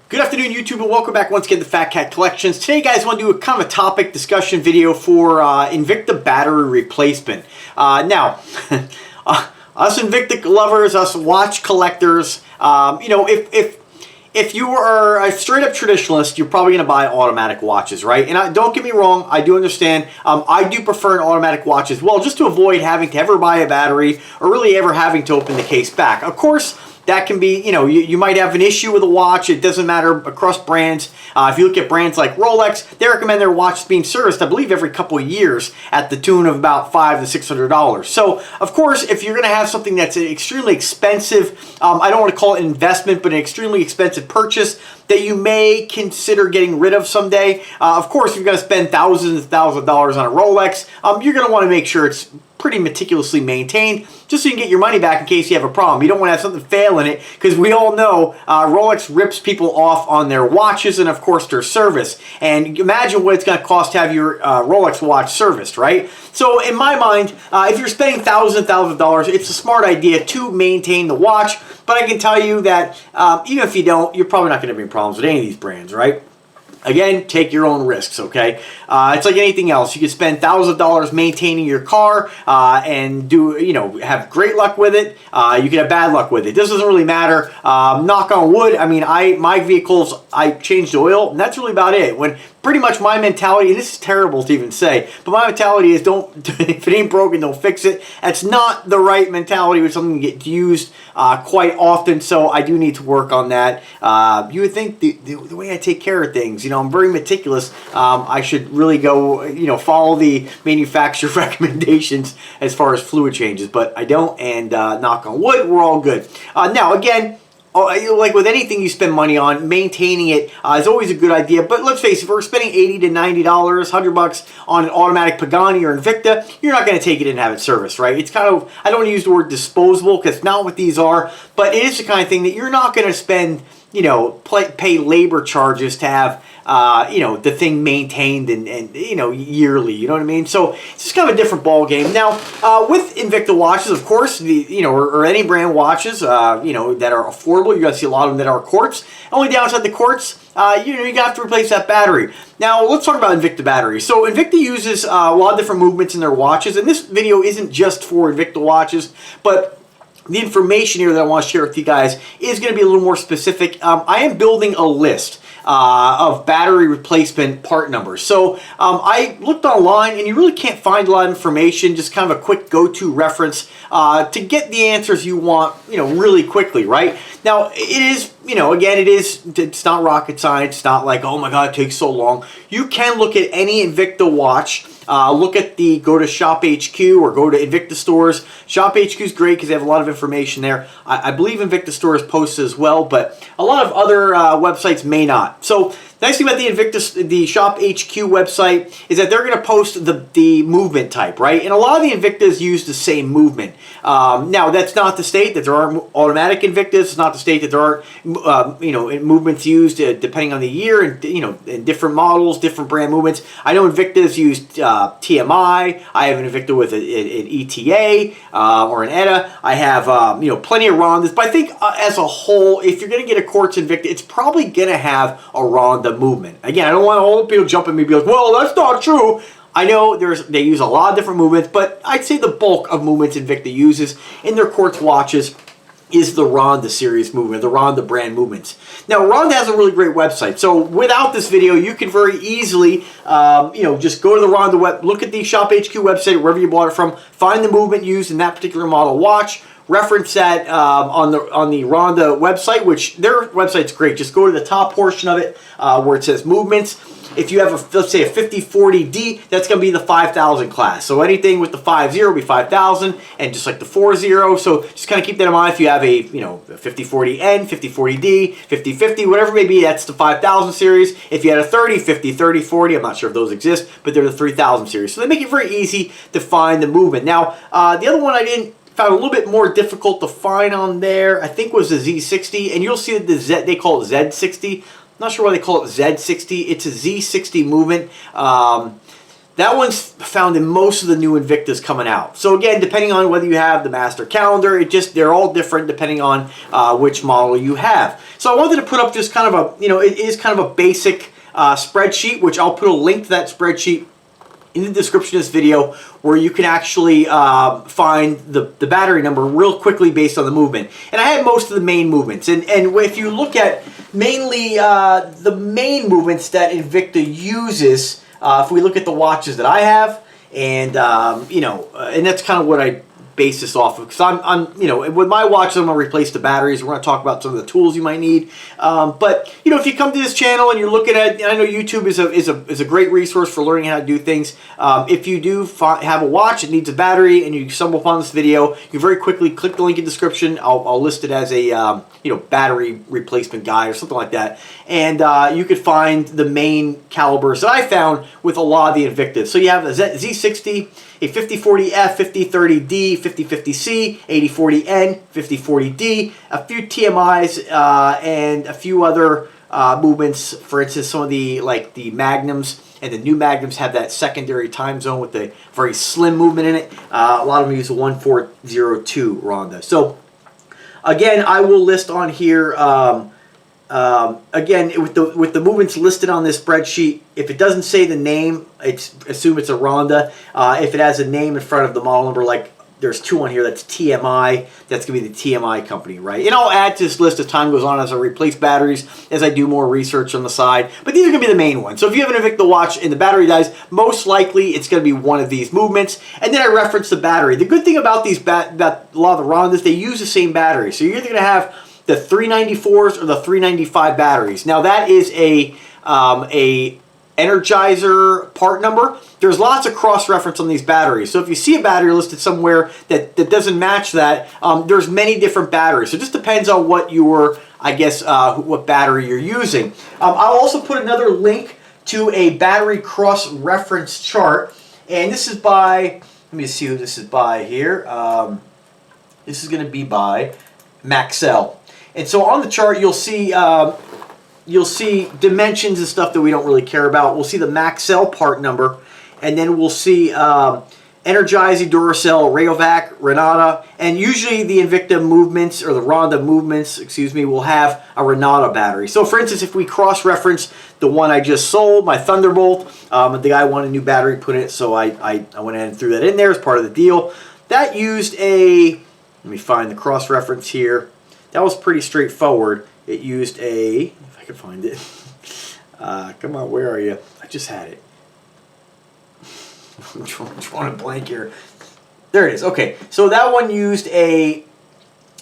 Good afternoon, YouTube, and welcome back once again to Fat Cat Collections. Today, guys, I want to do a kind of a topic discussion video for Invicta battery replacement. Now, us Invicta lovers, us watch collectors, if you are a straight-up traditionalist, you're probably going to buy automatic watches, right? And don't get me wrong, I do understand. I do prefer an automatic watch as well, just to avoid having to ever buy a battery or really ever having to open the case back. Of course, that can be, you might have an issue with a watch. It doesn't matter across brands. If you look at brands like Rolex, they recommend their watches being serviced, I believe, every couple of years at the tune of about $500 to $600. So, of course, if you're going to have something that's extremely expensive, I don't want to call it an investment, but an extremely expensive purchase that you may consider getting rid of someday. Of course, if you're going to spend thousands and thousands of dollars on a Rolex, you're going to want to make sure it's pretty meticulously maintained, just so you can get your money back in case you have a problem. You don't want to have something fail in it, because we all know Rolex rips people off on their watches and, of course, their service. And imagine what it's going to cost to have your Rolex watch serviced, right? So, in my mind, if you're spending thousands of dollars, it's a smart idea to maintain the watch. But I can tell you that even if you don't, you're probably not going to have any problems with any of these brands, right? Again, take your own risks, okay? It's like anything else. You could spend thousands of dollars maintaining your car and have great luck with it. You could have bad luck with it. This doesn't really matter. Knock on wood. I mean, my vehicles, I changed oil, and that's really about it. When pretty much my mentality, and this is terrible to even say, but my mentality is if it ain't broken, don't fix it. That's not the right mentality with something that gets used quite often, so I do need to work on that. You would think the way I take care of things, I'm very meticulous. I should really go, follow the manufacturer recommendations as far as fluid changes, but I don't, and knock on wood, we're all good. Now, again, like with anything you spend money on, maintaining it is always a good idea. But let's face it, if we're spending $80 to $90, $100 on an automatic Pagani or Invicta, you're not going to take it and have it serviced, right? It's kind of, I don't want to use the word disposable because it's not what these are, but it is the kind of thing that you're not going to spend, pay labor charges to have, the thing maintained and yearly, you know what I mean? So it's just kind of a different ball game. Now, with Invicta watches, of course, or any brand watches, that are affordable, you're going to see a lot of them that are quartz. Only downside to quartz, you have to replace that battery. Now, let's talk about Invicta batteries. So Invicta uses a lot of different movements in their watches, and this video isn't just for Invicta watches, but the information here that I want to share with you guys is going to be a little more specific. I am building a list of battery replacement part numbers. So I looked online, and you really can't find a lot of information, just kind of a quick go-to reference to get the answers you want, really quickly, right? Now, it is, again, it's not rocket science. It's not like, oh my God, it takes so long. You can look at any Invicta watch. Go to Shop HQ or go to Invicta stores. Shop HQ is great because they have a lot of information there. I believe Invicta stores post as well, but a lot of other websites may not. So the nice thing about the Shop HQ website is that they're going to post the movement type, right? And a lot of the Invictas use the same movement. Now, that's not to state that there aren't automatic Invictas. It's not to state that there aren't, movements used depending on the year and, and different models, different brand movements. I know Invictas use TMI. I have an Invicta with an ETA or an ETA. I have, plenty of Rondas. But I think as a whole, if you're going to get a quartz Invicta, it's probably going to have a Ronda movement. Again, I don't want all the people jumping me and be like, well, that's not true. I know they use a lot of different movements, but I'd say the bulk of movements Invicta uses in their quartz watches is the Ronda series movement, the Ronda brand movements. Now, Ronda has a really great website. So without this video, you can very easily, just go to the Ronda web, look at the Shop HQ website, wherever you bought it from, find the movement used in that particular model watch, reference that on the Ronda website, which their website's great. Just go to the top portion of it where it says movements. If you have, let's say, a 5040D, that's going to be the 5000 class. So anything with the 50 will be 5000, and just like the 40. So just kind of keep that in mind. If you have a 5040N, 5040D, 5050, whatever it may be, that's the 5000 series. If you had a 30, 50, 30, 40, I'm not sure if those exist, but they're the 3000 series. So they make it very easy to find the movement. Now, the other one found a little bit more difficult to find on there, I think, was the Z60, and you'll see that they call it Z60. Not sure why they call it Z60. It's a Z60 movement. That one's found in most of the new Invictas coming out. So again, depending on whether you have the master calendar, they're all different depending on which model you have. So I wanted to put up just kind of a, it is kind of a basic spreadsheet, which I'll put a link to that spreadsheet in the description of this video, where you can actually find the battery number real quickly based on the movement. And I had most of the main movements. And if you look at mainly the main movements that Invicta uses, if we look at the watches that I have, and and that's kind of what I base this off of, because I'm with my watches I'm going to replace the batteries. We're going to talk about some of the tools you might need, but if you come to this channel and you're looking at, I know YouTube is a great resource for learning how to do things. If you do have a watch that needs a battery and you stumble upon this video, you very quickly click the link in the description. I'll list it as a battery replacement guide or something like that, and you could find the main calibers that I found with a lot of the Invictas. So you have a Z60, a 5040F, 5030D, 5050C, 8040N, 5040D, a few TMIs, and a few other movements. For instance, some of the Magnums, and the new Magnums have that secondary time zone with the very slim movement in it. A lot of them use a 1402 Ronda. So again, I will list on here, again, with the movements listed on this spreadsheet, if it doesn't say the name, assume it's a Ronda. If it has a name in front of the model number, like there's two on here, that's TMI, that's going to be the TMI company, right? And I'll add to this list as time goes on, as I replace batteries, as I do more research on the side. But these are going to be the main ones. So if you have an Invicta watch and the battery dies, most likely it's going to be one of these movements. And then I reference the battery. The good thing about these, a lot of the Rondas, they use the same battery. So you're either going to have the 394s or the 395 batteries. Now that is a Energizer part number. There's lots of cross-reference on these batteries. So if you see a battery listed somewhere that doesn't match that, there's many different batteries. So it just depends on what your, what battery you're using. I'll also put another link to a battery cross-reference chart. And this is by, let me see who this is by here. This is going to be by Maxell. And so on the chart, you'll see dimensions and stuff that we don't really care about. We'll see the Maxell part number, and then we'll see Energize, Duracell, Rayovac, Renata, and usually the Invicta movements, or the Ronda movements, excuse me, will have a Renata battery. So for instance, if we cross-reference the one I just sold, my Thunderbolt, the guy wanted a new battery put in it, so I went ahead and threw that in there as part of the deal. That used a, let me find the cross-reference here. That was pretty straightforward. It used a, if I can find it. Come on, where are you? I just had it. I'm drawing a blank here. There it is. Okay, so that one used a,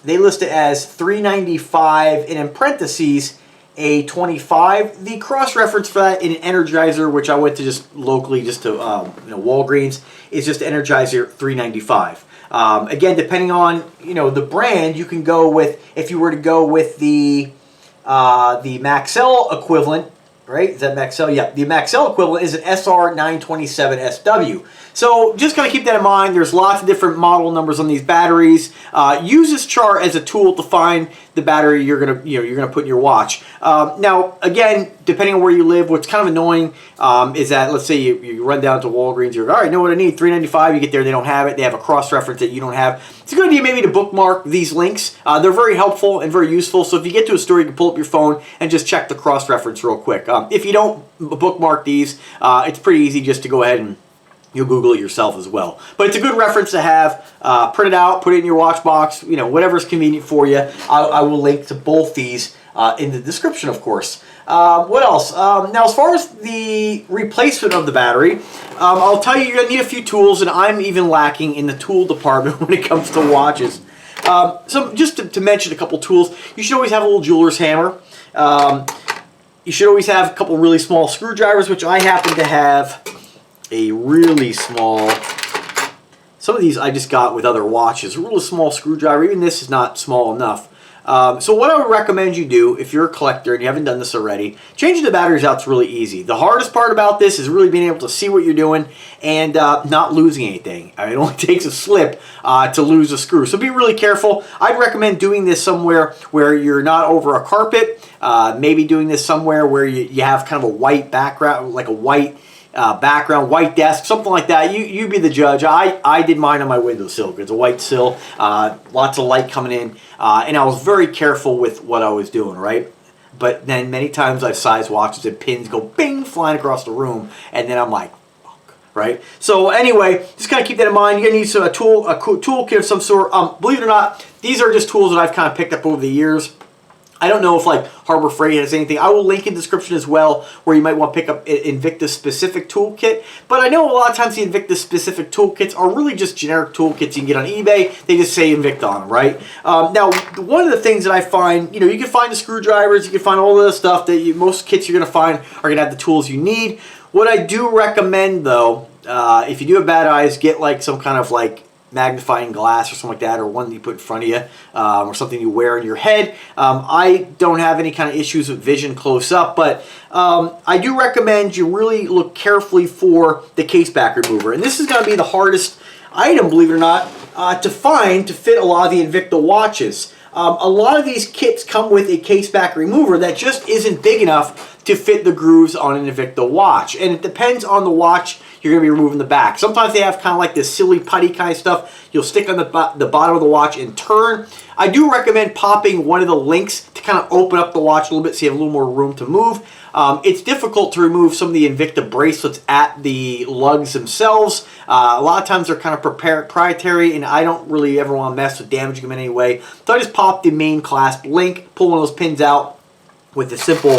they list it as 395 and in parentheses a 25. The cross-reference for that in Energizer, which I went to just locally, just to Walgreens, is just Energizer 395. Again, depending on the brand, you can go with, if you were to go with the Maxell equivalent, right? Is that Maxell? Yeah, the Maxell equivalent is an SR927SW. So just kind of keep that in mind. There's lots of different model numbers on these batteries. Use this chart as a tool to find the battery you're gonna put in your watch. Now, again, depending on where you live, what's kind of annoying is that, let's say you run down to Walgreens, you're all right, know what I need, $3.95. You get there, they don't have it. They have a cross-reference that you don't have. It's a good idea maybe to bookmark these links. They're very helpful and very useful. So if you get to a store, you can pull up your phone and just check the cross-reference real quick. If you don't bookmark these, it's pretty easy just to go ahead and you'll Google it yourself as well. But it's a good reference to have. Print it out, put it in your watch box, whatever's convenient for you. I will link to both these in the description, of course. What else? Now, as far as the replacement of the battery, I'll tell you, you're going to need a few tools, and I'm even lacking in the tool department when it comes to watches. So just to mention a couple tools, you should always have a little jeweler's hammer. You should always have a couple really small screwdrivers, which I happen to have a really small, some of these I just got with other watches, a really small screwdriver. Even this is not small enough. So what I would recommend you do, if you're a collector and you haven't done this already, changing the batteries out is really easy. The hardest part about this is really being able to see what you're doing and not losing anything. I mean, it only takes a slip to lose a screw. So be really careful. I'd recommend doing this somewhere where you're not over a carpet. Maybe doing this somewhere where you have kind of a white background, like a white background, white desk, something like that. You be the judge. I did mine on my windowsill. It's a white sill, lots of light coming in, and I was very careful with what I was doing, right? But then many times I've sized watches and pins go bing flying across the room, and then I'm like, right? So anyway, just kind of keep that in mind. You're gonna need a toolkit of some sort. Believe it or not, these are just tools that I've kind of picked up over the years. I don't know if like Harbor Freight has anything. I will link in the description as well where you might want to pick up an Invicta specific toolkit. But I know a lot of times the Invicta specific toolkits are really just generic toolkits you can get on eBay. They just say Invicta on them, right? Now, one of the things that I find, you can find the screwdrivers, you can find all the stuff that most kits you're going to find are going to have the tools you need. What I do recommend though, if you do have bad eyes, get like some kind of like magnifying glass or something like that, or one that you put in front of you, or something you wear in your head. I don't have any kind of issues with vision close up, but I do recommend you really look carefully for the case back remover. And this is going to be the hardest item, believe it or not, to find to fit a lot of the Invicta watches. A lot of these kits come with a case back remover that just isn't big enough to fit the grooves on an Invicta watch. And it depends on the watch you're going to be removing the back. Sometimes they have kind of like this silly putty kind of stuff. You'll stick on the bottom of the watch and turn. I do recommend popping one of the links to kind of open up the watch a little bit so you have a little more room to move. It's difficult to remove some of the Invicta bracelets at the lugs themselves. A lot of times they're kind of proprietary, and I don't really ever want to mess with damaging them in any way. So I just pop the main clasp link, pull one of those pins out with a simple,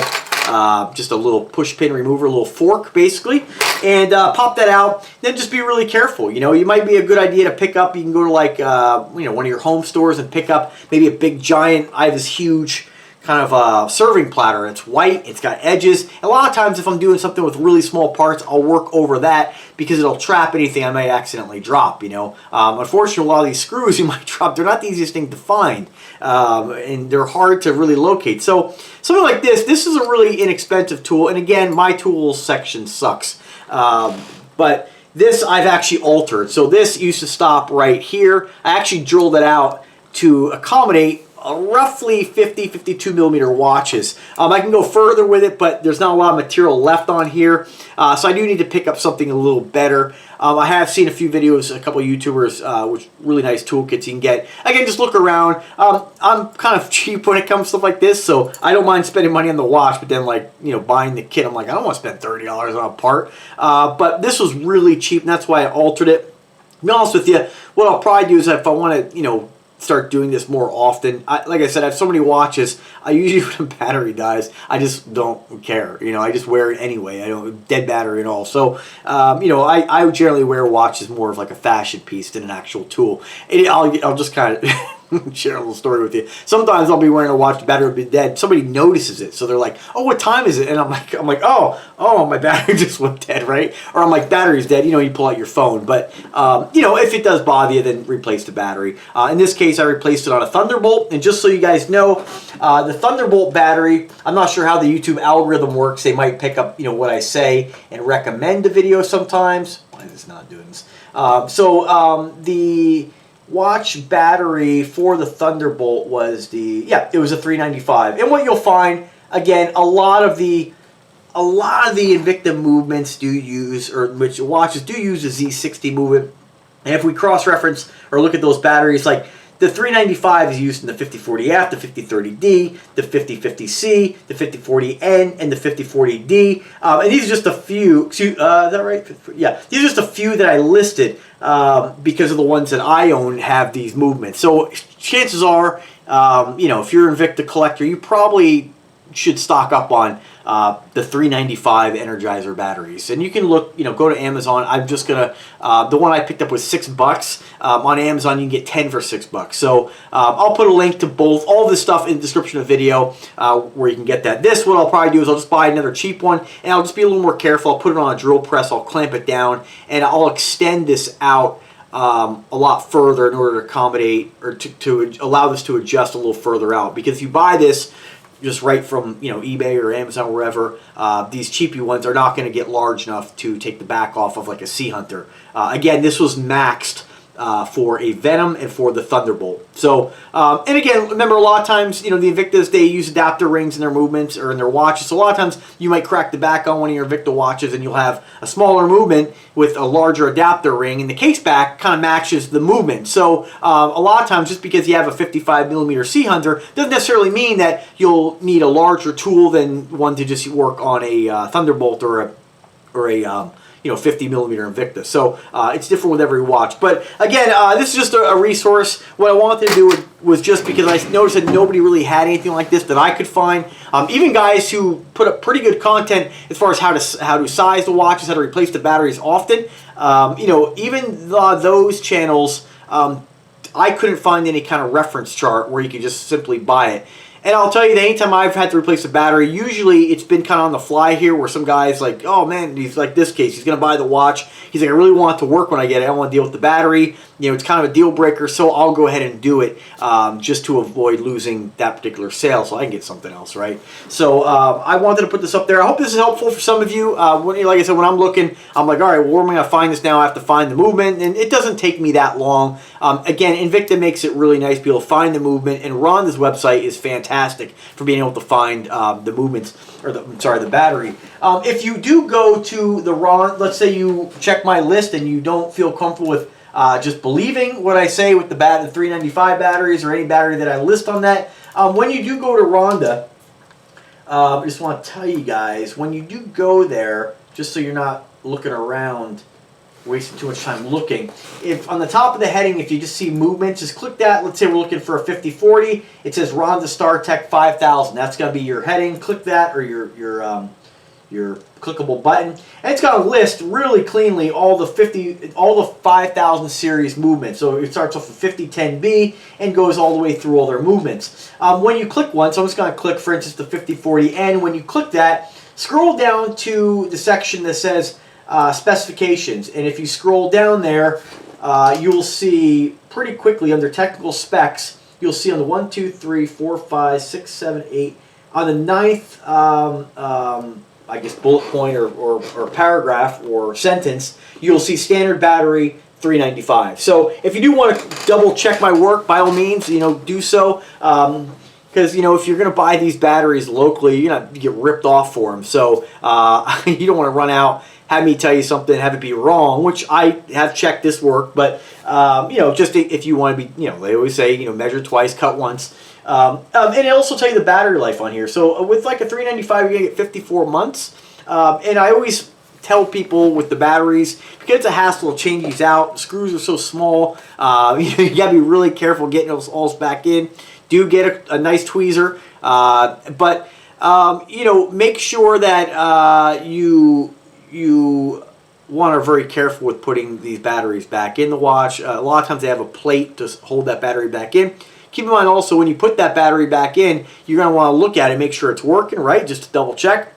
just a little push pin remover, a little fork basically, and pop that out. Then just be really careful. You might be a good idea to pick up. You can go to like one of your home stores and pick up maybe a big giant. I have this huge kind of serving platter. It's white, it's got edges. A lot of times if I'm doing something with really small parts, I'll work over that because it'll trap anything I might accidentally drop, Unfortunately, a lot of these screws you might drop, they're not the easiest thing to find, and they're hard to really locate. So something like this is a really inexpensive tool, and again, my tools section sucks. But this I've actually altered. So this used to stop right here. I actually drilled it out to accommodate roughly 52 millimeter watches. I can go further with it, but there's not a lot of material left on here. So I do need to pick up something a little better. I have seen a few videos, a couple of YouTubers, which really nice toolkits you can get. Again, just look around. I'm kind of cheap when it comes to stuff like this, so I don't mind spending money on the watch, but then buying the kit, I'm like, I don't want to spend $30 on a part. But this was really cheap, and that's why I altered it. To be honest with you, what I'll probably do is if I want to, start doing this more often. Like I said, I have so many watches. I usually, when the battery dies, I just don't care. I just wear it anyway. I don't, dead battery and all. So, I generally wear watches more of like a fashion piece than an actual tool. I'll just kind of share a little story with you. Sometimes I'll be wearing a watch, the battery will be dead. Somebody notices it, so they're like, "Oh, what time is it?" And I'm like, "Oh, my battery just went dead, right?" Or I'm like, "Battery's dead." You pull out your phone. But if it does bother you, then replace the battery. In this case, I replaced it on a Thunderbolt. And just so you guys know, the Thunderbolt battery, I'm not sure how the YouTube algorithm works. They might pick up what I say and recommend a video sometimes. Why is this not doing this? The watch battery for the Thunderbolt was it was a 395. And what you'll find, again, a lot of the Invicta movements do use, or which watches do use, a Z60 movement. And if we cross-reference or look at those batteries, like the 395 is used in the 5040F, the 5030D, the 5050C, the 5040N, and the 5040D. And these are just a few. Is that right? Yeah, these are just a few that I listed because of the ones that I own have these movements. So chances are, if you're an Invicta collector, you probably should stock up on the 395 Energizer batteries. And you can look, go to Amazon. I'm just gonna, the one I picked up was $6. On Amazon, you can get 10 for $6. So I'll put a link to all this stuff in the description of the video where you can get that. What I'll probably do is I'll just buy another cheap one, and I'll just be a little more careful. I'll put it on a drill press, I'll clamp it down, and I'll extend this out a lot further in order to accommodate, or to allow this to adjust a little further out. Because if you buy this just right from eBay or Amazon or wherever, these cheapy ones are not going to get large enough to take the back off of like a Sea Hunter. Again, this was maxed for a Venom and for the Thunderbolt. So, and again, remember a lot of times, the Invictas, they use adapter rings in their movements or in their watches. So a lot of times you might crack the back on one of your Invicta watches and you'll have a smaller movement with a larger adapter ring, and the case back kind of matches the movement. So a lot of times, just because you have a 55mm C Hunter doesn't necessarily mean that you'll need a larger tool than one to just work on a Thunderbolt or a 50mm Invicta. So it's different with every watch. But again, this is just a resource. What I wanted to do was just because I noticed that nobody really had anything like this that I could find. Even guys who put up pretty good content as far as how to size the watches, how to replace the batteries often. Even those channels, I couldn't find any kind of reference chart where you could just simply buy it. And I'll tell you that anytime I've had to replace a battery, usually it's been kind of on the fly here, where some guy's like, oh man, he's like this case, he's going to buy the watch. He's like, I really want it to work when I get it. I don't want to deal with the battery. It's kind of a deal breaker, so I'll go ahead and do it just to avoid losing that particular sale so I can get something else, right? So I wanted to put this up there. I hope this is helpful for some of you. Like I said, when I'm looking, I'm like, all right, well, where am I going to find this now? I have to find the movement, and it doesn't take me that long. Again, Invicta makes it really nice to be able to find the movement, and Rhonda's website is fantastic for being able to find the movements, or the battery. If you do go to the Ron, let's say you check my list and you don't feel comfortable with just believing what I say with the 395 batteries or any battery that I list on that, when you do go to Rhonda, I just want to tell you guys, when you do go there, just so you're not looking around, wasting too much time looking. If on the top of the heading, if you just see movement, just click that. Let's say we're looking for a 5040. It says Rhonda StarTech 5000. That's going to be your heading. Click that, or your clickable button, and it's going to list really cleanly all the 5000 series movements. So it starts off with 5010B and goes all the way through all their movements. When you click one, so I'm just going to click, for instance, the 5040N. When you click that, scroll down to the section that says specifications, and if you scroll down there, you'll see pretty quickly under technical specs, you'll see on the 1, 2, 3, 4, 5, 6, 7, 8, on the ninth I guess bullet point or paragraph or sentence, you'll see standard battery 395. So if you do want to double check my work, by all means, do so. Because if you're going to buy these batteries locally, you get ripped off for them. So you don't want to run out, have me tell you something, have it be wrong, which I have checked this work. But just if you want to be, they always say, measure twice, cut once. And it also tell you the battery life on here. So with like a 395, you're going to get 54 months. And I always tell people with the batteries, because it's a hassle to change these out. The screws are so small. You got to be really careful getting those all back in. Do get a nice tweezer. But make sure that you are very careful with putting these batteries back in the watch. A lot of times they have a plate to hold that battery back in. Keep in mind also, when you put that battery back in, you're going to want to look at it, make sure it's working, right? Just to double check.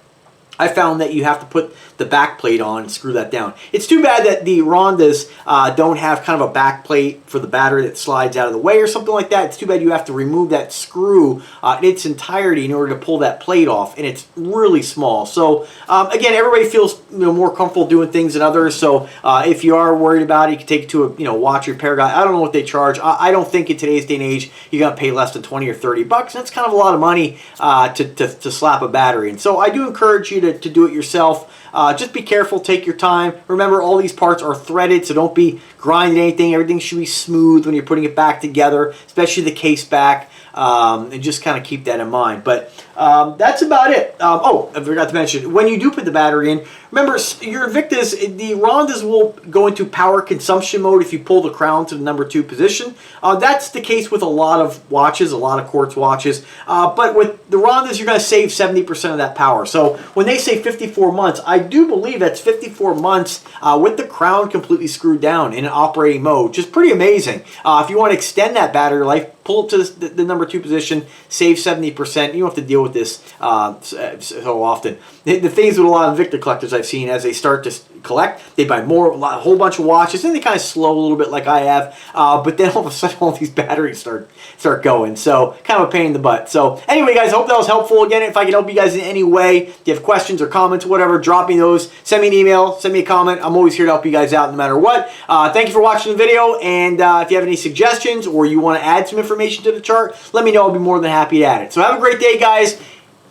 I found that you have to put the back plate on and screw that down. It's too bad that the Rondas don't have kind of a back plate for the battery that slides out of the way or something like that. It's too bad you have to remove that screw in its entirety in order to pull that plate off, and it's really small. So again, everybody feels more comfortable doing things than others. So if you are worried about it, you can take it to a watch repair guy. I don't know what they charge. I don't think in today's day and age you're gonna pay less than 20 or 30 bucks. That's kind of a lot of money to slap a battery in. So I do encourage you to do it yourself. Just be careful, take your time. Remember, all these parts are threaded, so don't be grinding anything. Everything should be smooth when you're putting it back together, especially the case back, and just kind of keep that in mind. But that's about it. Oh, I forgot to mention, when you do put the battery in, remember, your Invictas, the Rondas will go into power consumption mode if you pull the crown to the number 2 position. That's the case with a lot of watches, a lot of quartz watches. But with the Rondas, you're going to save 70% of that power. So when they say 54 months, I do believe that's 54 months with the crown completely screwed down in an operating mode, which is pretty amazing. If you want to extend that battery life, pull it to the number 2 position, save 70%. You don't have to deal with this so often. The things with a lot of Invicta collectors I've seen, as they start to collect. They buy more, a whole bunch of watches, and they kind of slow a little bit like I have. But then all of a sudden, all these batteries start going. So kind of a pain in the butt. So anyway, guys, hope that was helpful. Again, if I can help you guys in any way, if you have questions or comments or whatever, drop me those. Send me an email, send me a comment. I'm always here to help you guys out no matter what. Thank you for watching the video, and if you have any suggestions or you want to add some information to the chart, let me know. I'll be more than happy to add it. So have a great day, guys.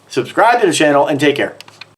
Subscribe to the channel, and take care.